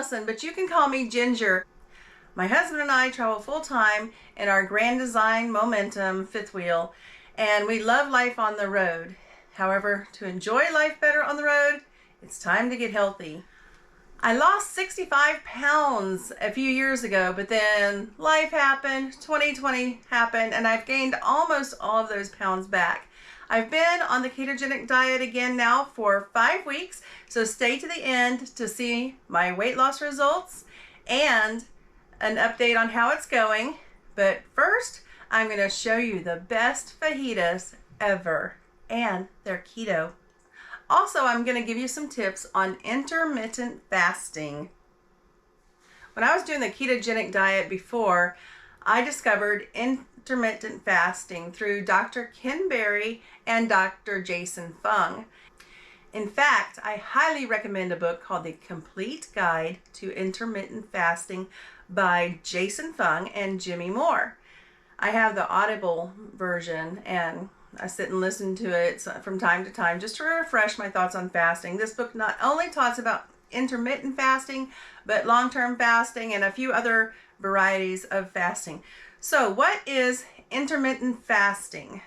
Allison, but you can call me Ginger. My husband and I travel full-time in our Grand Design Momentum fifth wheel, and we love life on the road. However, to enjoy life better on the road, it's time to get healthy. I lost 65 pounds a few years ago, but then life happened, 2020 happened, and I've gained almost all of those pounds back. I've been on the ketogenic diet again now for 5 weeks, so stay to the end to see my weight loss results and an update on how it's going. But first, I'm going to show you the best fajitas ever, and they're keto. Also, I'm going to give you some tips on intermittent fasting. When I was doing the ketogenic diet before, I discovered intermittent fasting through Dr. Ken Berry and Dr. Jason Fung. In fact, I highly recommend a book called The Complete Guide to Intermittent Fasting by Jason Fung and Jimmy Moore. I have the Audible version, and I sit and listen to it from time to time just to refresh my thoughts on fasting. This book not only talks about intermittent fasting, but long-term fasting and a few other varieties of fasting. So what is intermittent fasting?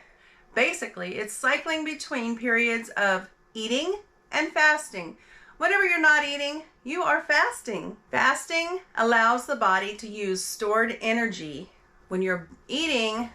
Basically, it's cycling between periods of eating and fasting. Whenever you're not eating, you are fasting. Fasting allows the body to use stored energy. When you're eating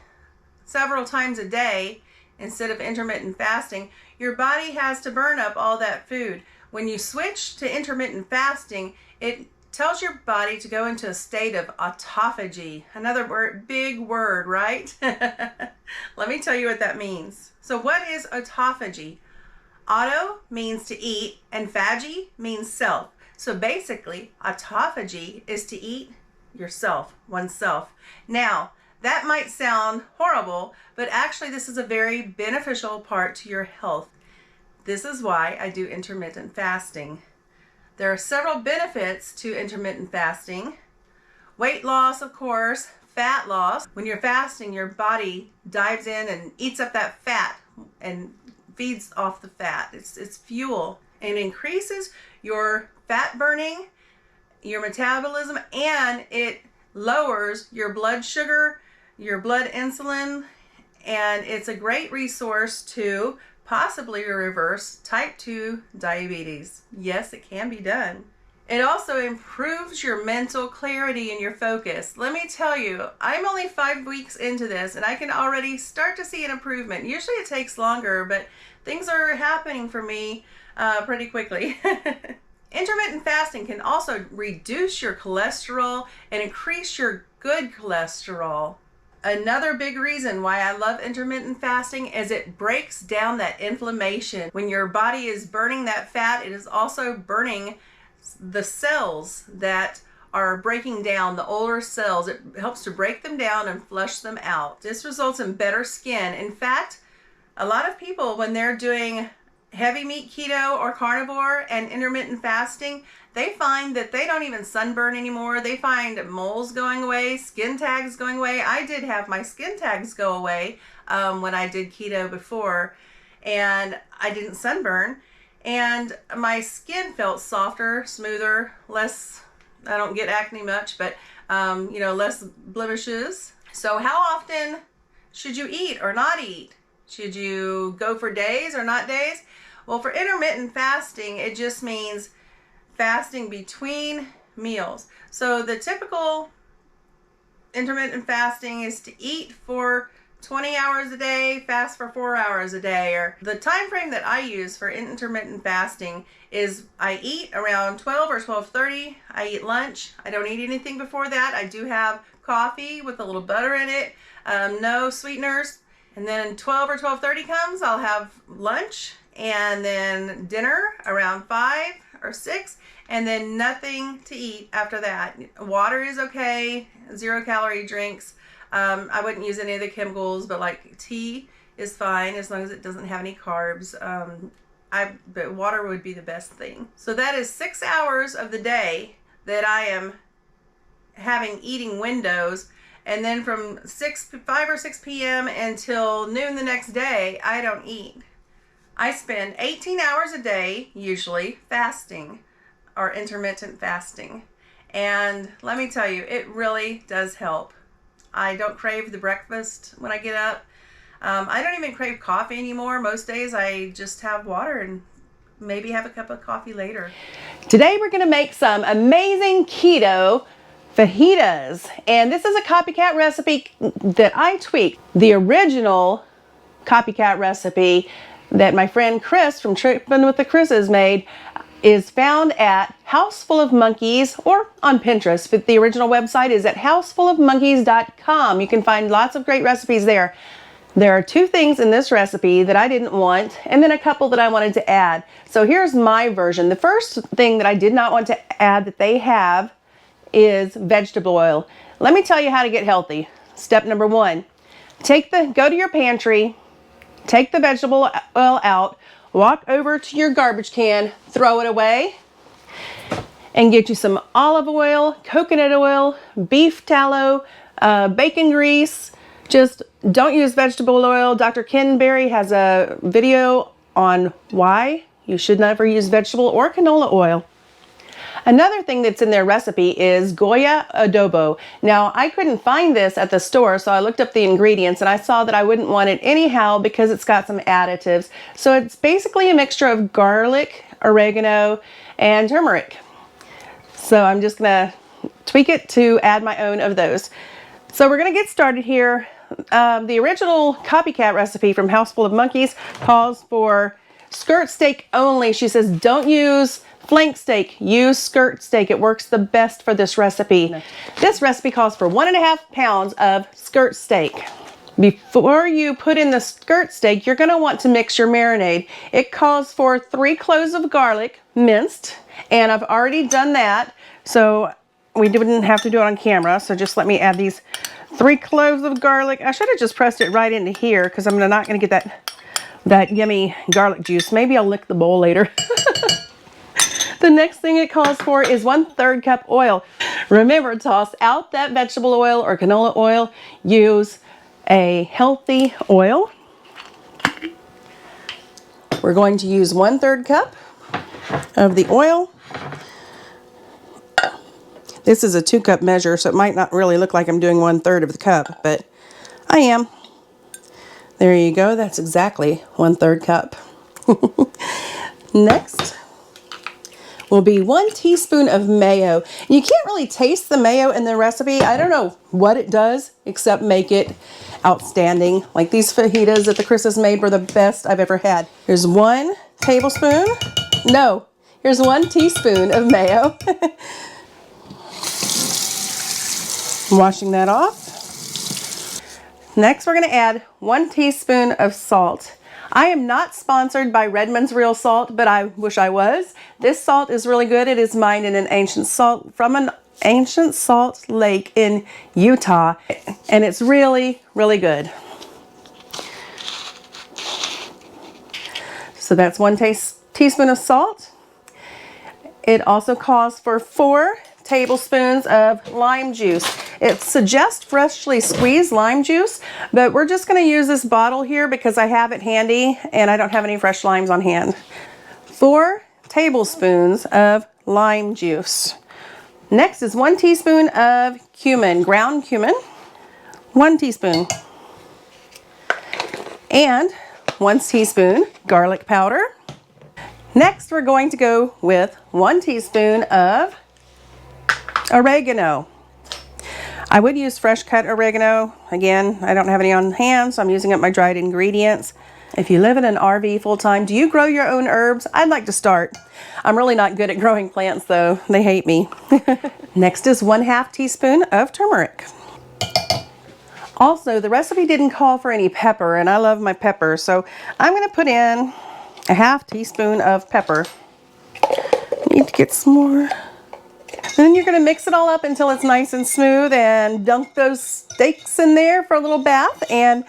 several times a day, instead of intermittent fasting, your body has to burn up all that food. When you switch to intermittent fasting, it tells your body to go into a state of autophagy. Another word, big word, right? Let me tell you what that means. So what is autophagy? Auto means to eat, and phagy means self. So basically, autophagy is to eat yourself, oneself. Now, that might sound horrible, but actually this is a very beneficial part to your health. This is why I do intermittent fasting. There are several benefits to intermittent fasting. Weight loss, of course, fat loss. When you're fasting, your body dives in and eats up that fat and feeds off the fat. It's fuel, and increases your fat burning, your metabolism, and it lowers your blood sugar, your blood insulin, and it's a great resource to possibly reverse type 2 diabetes. Yes, it can be done. It also improves your mental clarity and your focus. Let me tell you, I'm only 5 weeks into this and I can already start to see an improvement. Usually it takes longer, but things are happening for me pretty quickly. Intermittent fasting can also reduce your cholesterol and increase your good cholesterol. Another big reason why I love intermittent fasting is it breaks down that inflammation. When your body is burning that fat, it is also burning the cells that are breaking down, the older cells. It helps to break them down and flush them out. This results in better skin. In fact, a lot of people, when they're doing heavy meat keto or carnivore and intermittent fasting, they find that they don't even sunburn anymore. They find moles going away, skin tags going away. I did have my skin tags go away when I did keto before, and I didn't sunburn, and my skin felt softer, smoother, less, I don't get acne much, but less blemishes. So how often should you eat or not eat? Should you go for days or not days? Well, for intermittent fasting, it just means fasting between meals. So the typical intermittent fasting is to eat for 20 hours a day, fast for 4 hours a day. Or the time frame that I use for intermittent fasting is I eat around 12 or 12:30. I eat lunch. I don't eat anything before that. I do have coffee with a little butter in it, no sweeteners. And then 12 or 12:30 comes, I'll have lunch, and then dinner around 5 or 6, and then nothing to eat after that. Water is okay, 0-calorie drinks. I wouldn't use any of the chemicals, but like tea is fine as long as it doesn't have any carbs. But water would be the best thing. So that is 6 hours of the day that I am having eating windows, and then from 5 or 6 p.m. until noon the next day, I don't eat. I spend 18 hours a day, usually, fasting, our intermittent fasting. And let me tell you, it really does help. I don't crave the breakfast when I get up. I don't even crave coffee anymore. Most days I just have water and maybe have a cup of coffee later. Today we're going to make some amazing keto fajitas, and this is a copycat recipe that I tweaked. The original copycat recipe that my friend Chris from Trippin' with the Chris's made is found at Houseful of Monkeys or on Pinterest, but the original website is at housefulofmonkeys.com. You can find lots of great recipes there. There are 2 things in this recipe that I didn't want, and then a couple that I wanted to add. So here's my version. The first thing that I did not want to add that they have is vegetable oil. Let me tell you how to get healthy. Step number 1, go to your pantry, take the vegetable oil out, walk over to your garbage can, throw it away, and get you some olive oil, coconut oil, beef tallow, bacon grease. Just don't use vegetable oil. Dr. Ken Berry has a video on why you should never use vegetable or canola oil. Another thing that's in their recipe is Goya adobo. Now, I couldn't find this at the store, so I looked up the ingredients and I saw that I wouldn't want it anyhow because it's got some additives. So it's basically a mixture of garlic, oregano, and turmeric. So I'm just gonna tweak it to add my own of those. So we're gonna get started here. The original copycat recipe from Houseful of Monkeys calls for skirt steak only. She says don't use flank steak, use skirt steak. It works the best for this recipe. This recipe calls for 1.5 pounds of skirt steak. Before you put in the skirt steak, you're gonna want to mix your marinade. It calls for 3 cloves of garlic, minced, and I've already done that, so we didn't have to do it on camera, so just let me add these 3 cloves of garlic. I should have just pressed it right into here because I'm not gonna get that yummy garlic juice. Maybe I'll lick the bowl later. The next thing it calls for is 1/3 cup oil. Remember, toss out that vegetable oil or canola oil. Use a healthy oil. We're going to use 1/3 cup of the oil. This is a 2-cup measure, so it might not really look like I'm doing 1/3 of the cup, but I am. There you go. That's exactly 1/3 cup. Next will be 1 teaspoon of mayo. You can't really taste the mayo in the recipe. I don't know what it does except make it outstanding. Like these fajitas that the Chris's made were the best I've ever had. Here's 1 tablespoon. No, here's 1 teaspoon of mayo. Washing that off. Next, we're going to add 1 teaspoon of salt. I am not sponsored by Redmond's Real Salt, but I wish I was. This salt is really good. It is mined in an ancient salt lake in Utah, and it's really, really good. So that's 1 teaspoon of salt. It also calls for 4 tablespoons of lime juice. It suggests freshly squeezed lime juice, but we're just going to use this bottle here because I have it handy and I don't have any fresh limes on hand. 4 tablespoons of lime juice. Next is 1 teaspoon of cumin, ground cumin. 1 teaspoon. And 1 teaspoon garlic powder. Next, we're going to go with 1 teaspoon of oregano. I would use fresh cut oregano. Again, I don't have any on hand, so I'm using up my dried ingredients. If you live in an RV full-time, do you grow your own herbs? I'd like to start. I'm really not good at growing plants though. They hate me. Next is 1/2 teaspoon of turmeric. Also, the recipe didn't call for any pepper, and I love my pepper, so I'm going to put in 1/2 teaspoon of pepper. I need to get some more. Then you're going to mix it all up until it's nice and smooth and dunk those steaks in there for a little bath. And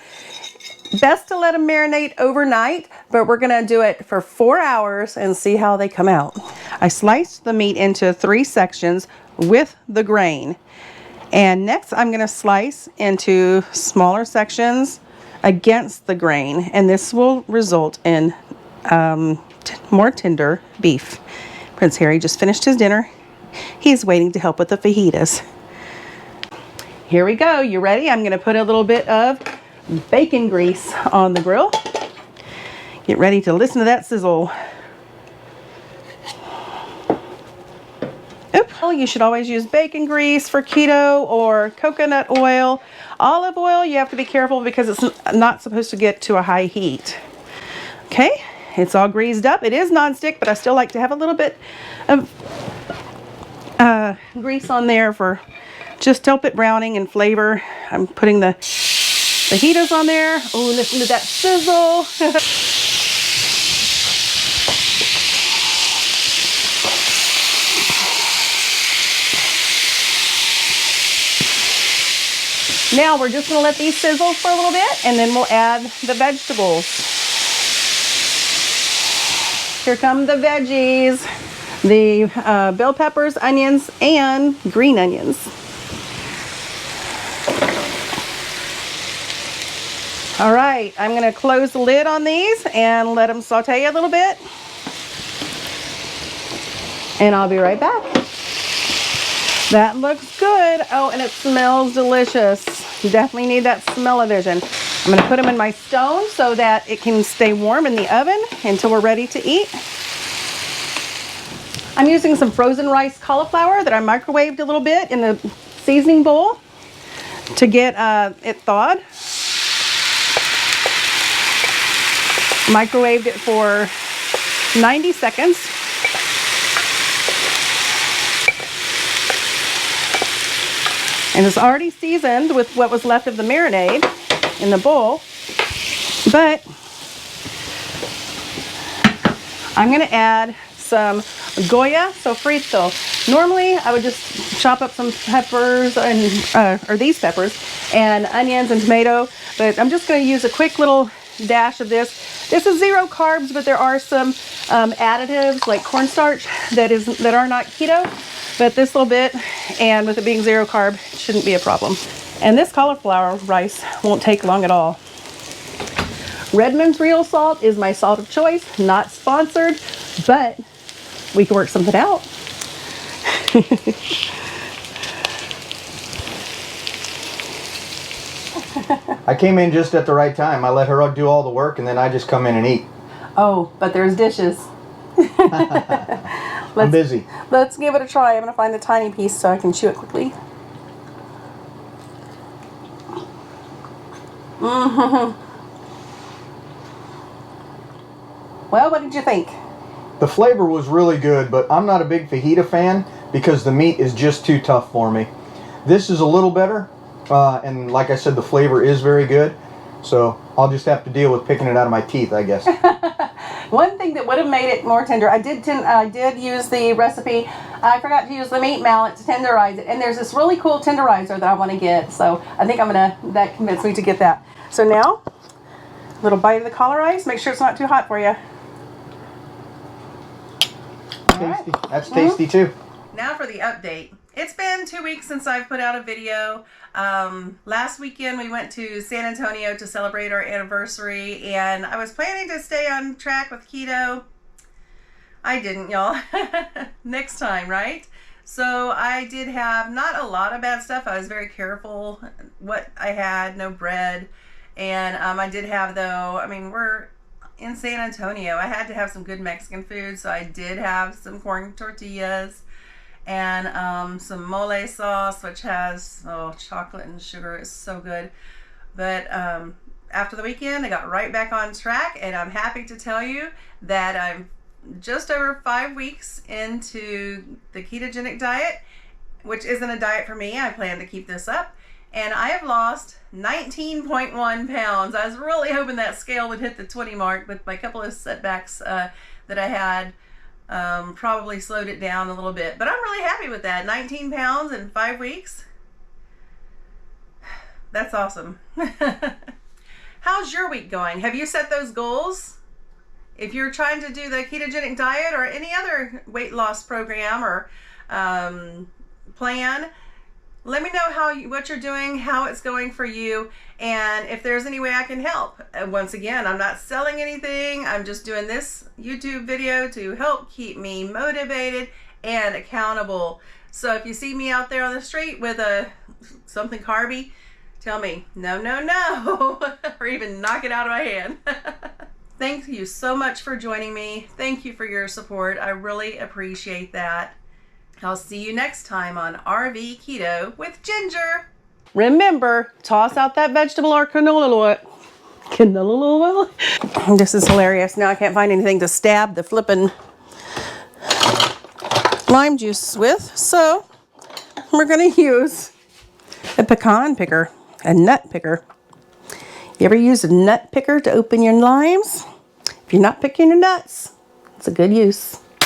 best to let them marinate overnight, but we're going to do it for 4 hours and see how they come out. I sliced the meat into 3 sections with the grain. And next I'm going to slice into smaller sections against the grain. And this will result in more tender beef. Prince Harry just finished his dinner. He's waiting to help with the fajitas. Here we go. You ready? I'm going to put a little bit of bacon grease on the grill. Get ready to listen to that sizzle. Well, you should always use bacon grease for keto or coconut oil. Olive oil, you have to be careful because it's not supposed to get to a high heat. Okay, it's all greased up. It is nonstick, but I still like to have a little bit of grease on there for just to help it browning and flavor. I'm putting the fajitas on there. Oh, listen to that sizzle. Now we're just going to let these sizzle for a little bit, and then we'll add the vegetables. Here come the veggies, the bell peppers, onions, and green onions. All right, I'm going to close the lid on these and let them saute a little bit. And I'll be right back. That looks good. Oh, and it smells delicious. You definitely need that smell-o-vision. I'm going to put them in my stone so that it can stay warm in the oven until we're ready to eat. I'm using some frozen rice cauliflower that I microwaved a little bit in the seasoning bowl to get it thawed. Microwaved it for 90 seconds. And it's already seasoned with what was left of the marinade in the bowl. But I'm going to add some Goya sofrito. Normally I would just chop up some peppers and or these peppers and onions and tomato, but I'm just going to use a quick little dash of this. This is 0 carbs, but there are some additives like cornstarch that are not keto. But this little bit, and with it being 0 carb, shouldn't be a problem. And this cauliflower rice won't take long at all. Redmond's Real Salt is my salt of choice, not sponsored, but we can work something out. I came in just at the right time. I let her do all the work, and then I just come in and eat. Oh, but there's dishes. I'm busy. Let's give it a try. I'm going to find the tiny piece so I can chew it quickly. Mm-hmm. Well, what did you think? The flavor was really good, but I'm not a big fajita fan because the meat is just too tough for me. This is a little better, and like I said, the flavor is very good. So I'll just have to deal with picking it out of my teeth, I guess. One thing that would have made it more tender, I did use the recipe. I forgot to use the meat mallet to tenderize it, and there's this really cool tenderizer that I want to get. So I think that convinced me to get that. So now, a little bite of the collar ice. Make sure it's not too hot for you. Tasty. That's tasty too. Now for the update. It's been 2 weeks since I've put out a video. Last weekend we went to San Antonio to celebrate our anniversary, and I was planning to stay on track with keto. I didn't, y'all. Next time, right? So I did have not a lot of bad stuff. I was very careful what I had, no bread. And I did have, though, I mean, we're in San Antonio. I had to have some good Mexican food, so I did have some corn tortillas and some mole sauce, which has chocolate and sugar. It's so good. But after the weekend, I got right back on track, and I'm happy to tell you that I'm just over 5 weeks into the ketogenic diet, which isn't a diet for me. I plan to keep this up, and I have lost 19.1 pounds. I was really hoping that scale would hit the 20 mark, but my couple of setbacks that I had probably slowed it down a little bit, but I'm really happy with that. 19 pounds in 5 weeks. That's awesome. How's your week going? Have you set those goals? If you're trying to do the ketogenic diet or any other weight loss program or plan, Let me know what you're doing, how it's going for you, and if there's any way I can help. Once again, I'm not selling anything. I'm just doing this YouTube video to help keep me motivated and accountable. So if you see me out there on the street with something carby, tell me no, no, no, or even knock it out of my hand. Thank you so much for joining me. Thank you for your support. I really appreciate that. I'll see you next time on RV Keto with Ginger. Remember, toss out that vegetable or canola oil. Canola oil? This is hilarious. Now I can't find anything to stab the flippin' lime juice with, so we're gonna use a pecan picker, a nut picker. You ever use a nut picker to open your limes? If you're not picking your nuts, it's a good use.